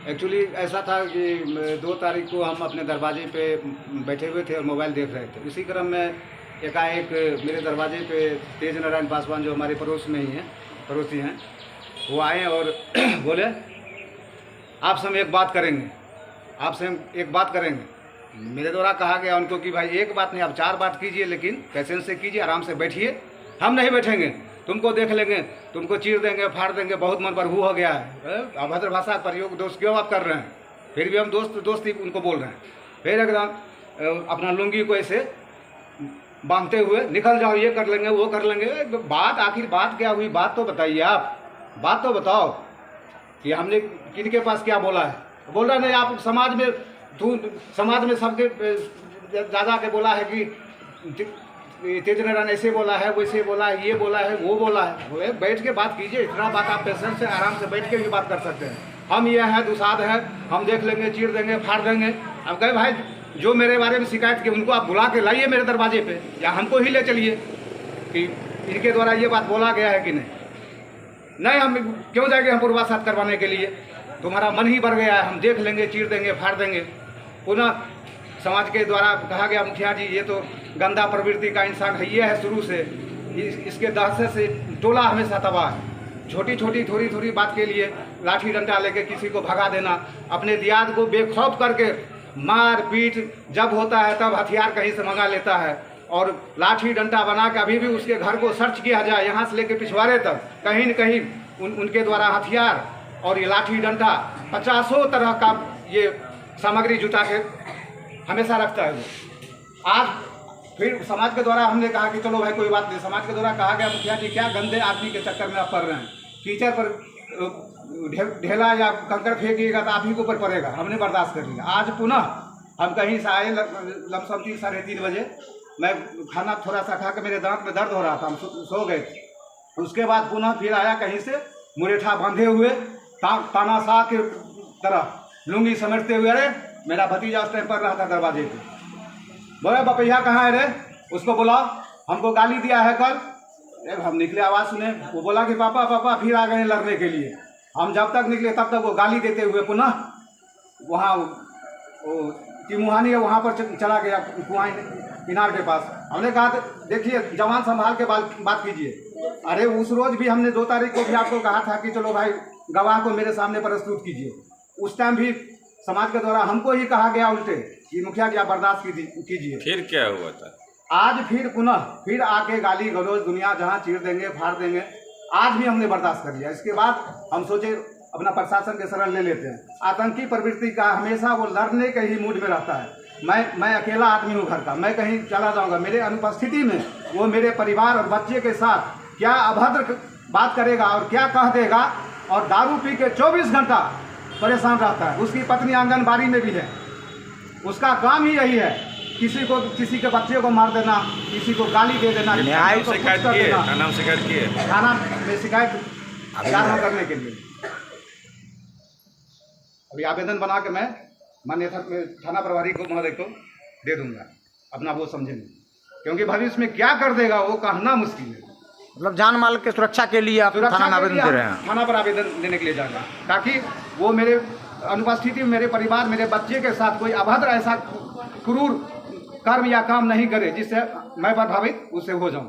Actually ऐसा था कि 2 तारीख को हम अपने दरवाजे पे बैठे हुए थे और मोबाइल देख रहे थे। उसी क्रम में एकाएक मेरे दरवाजे पे तेज नारायण पासवान, जो हमारे पड़ोस में ही हैं, पड़ोसी हैं, वो आए और बोले आपसे हम एक बात करेंगे, आपसे हम एक बात करेंगे। मेरे द्वारा कहा गया उनको कि भाई एक बात नहीं, आप 4 बात कीजिए, लेकिन पेशेंस से कीजिए, आराम से बैठिए। हम नहीं बैठेंगे, तुमको देख लेंगे, तुमको चीर देंगे, फाड़ देंगे, बहुत मन बरहू हो गया है। अभद्र भाषा का प्रयोग दोस्त क्यों आप कर रहे हैं? फिर भी हम दोस्ती उनको बोल रहे हैं। फिर एकदम अपना लुंगी को ऐसे बांधते हुए निकल जाओ, ये कर लेंगे, वो कर लेंगे। बात आखिर बात क्या हुई? बात तो बताइए आप, बात तो बताओ कि हमने किनके पास क्या बोला है। बोल रहा नहीं, आप समाज में सबके दादा के बोला है कि तेज नारायण ऐसे बोला है, वैसे बोला है, ये बोला है, वो बोला है। बैठ के बात कीजिए, इतना बात आप पेशेंस से आराम से बैठ के भी बात कर सकते हैं। हम ये हैं, दुसाध है, हम देख लेंगे, चीर देंगे, फाड़ देंगे। अब कहे भाई जो मेरे बारे में शिकायत की उनको आप बुला के लाइए मेरे दरवाजे पे, या हमको ही ले चलिए कि इनके द्वारा ये बात बोला गया है कि नहीं। हम क्यों जाएंगे हम पूर्वासात करवाने के लिए? तुम्हारा मन ही बढ़ गया है, हम देख लेंगे, चीर देंगे, फाड़ देंगे। पुनः समाज के द्वारा कहा गया मुखिया जी ये तो गंदा प्रवृत्ति का इंसान है, ये है शुरू से, इसके दहशत से टोला हमेशा तबाह है। छोटी छोटी थोड़ी बात के लिए लाठी डंडा लेके किसी को भगा देना, अपने दियाद को बेखौफ करके मार पीट जब होता है तब हथियार कहीं से मंगा लेता है, और लाठी डंडा बना के अभी भी उसके घर को सर्च किया जाए, यहाँ से लेके पिछवाड़े तक कहीं न कहीं उनके द्वारा हथियार और ये लाठी डंडा 50 तरह का ये सामग्री जुटा के हमेशा रखता है वो। आज फिर समाज के द्वारा हमने कहा कि चलो भाई कोई बात नहीं। समाज के द्वारा कहा गया मुखिया जी क्या गंदे आदमी के चक्कर में आप पड़ रहे हैं, कीचड़ पर ढेला या कंकड़ फेंकिएगा तो आप ही के ऊपर पड़ेगा। हमने बर्दाश्त कर लिया। आज पुनः हम कहीं से आए लमसम 3 साढ़े 3 बजे, मैं खाना थोड़ा सा खा के मेरे दांत में दर्द हो रहा था, हम सो गए थे। उसके बाद पुनः फिर आया कहीं से मुरेठा बांधे हुए तानाशाह के तरह लुंगी समेटते हुए। अरे मेरा भतीजा उस टाइम पर रहा था दरवाजे पे, बोले बपैया कहाँ है रे, उसको बोला, हमको गाली दिया है कल। हम निकले, आवाज़ सुने, वो बोला कि पापा पापा, फिर आ गए लड़ने के लिए। हम जब तक निकले तब तक वो गाली देते हुए पुनः वहाँ तिमुहानी है वहाँ पर चला गया, कुआं किनार के पास। हमने कहा देखिए जवान संभाल के बात कीजिए। अरे उस रोज भी हमने 2 तारीख को भी आपको कहा था कि चलो भाई गवाह को मेरे सामने प्रस्तुत कीजिए। उस टाइम भी समाज के द्वारा हमको ही कहा गया उल्टे कि मुखिया जी आप बर्दाश्त कीजिए। फिर क्या हुआ था? आज फिर आके गाली गलौज दुनिया जहाँ चीर देंगे, फाड़ देंगे। आज भी हमने बर्दाश्त कर लिया। इसके बाद हम सोचे अपना प्रशासन के शरण ले लेते हैं। आतंकी प्रवृत्ति का हमेशा वो लड़ने के ही मूड में रहता है। मैं अकेला आदमी हूँ घर का, मैं कहीं चला जाऊँगा, मेरे अनुपस्थिति में वो मेरे परिवार और बच्चे के साथ क्या अभद्र बात करेगा और क्या कह देगा। और दारू पी के 24 घंटा परेशान रहता है। उसकी पत्नी आंगनबाड़ी में भी है, उसका काम ही यही है, किसी के बच्चे को मार देना, किसी को गाली दे देना। न्याय शिकायत किए, थाना शिकायत किए, थाना में शिकायत करने के लिए अभी आवेदन बना के मैं माननीय थाना प्रभारी को महोदय को दे दूंगा, अपना वो समझेंगे, क्योंकि भविष्य में क्या कर देगा वो कहना मुश्किल है। मतलब जान माल के सुरक्षा के लिए आप थाना में आवेदन दे रहे हैं? थाना पर आवेदन देने के लिए जाएगा, ताकि वो मेरे अनुपस्थिति में मेरे परिवार, मेरे बच्चे के साथ कोई अभद्र ऐसा क्रूर कर्म या काम नहीं करे जिससे मैं प्रभावित उससे हो जाऊं।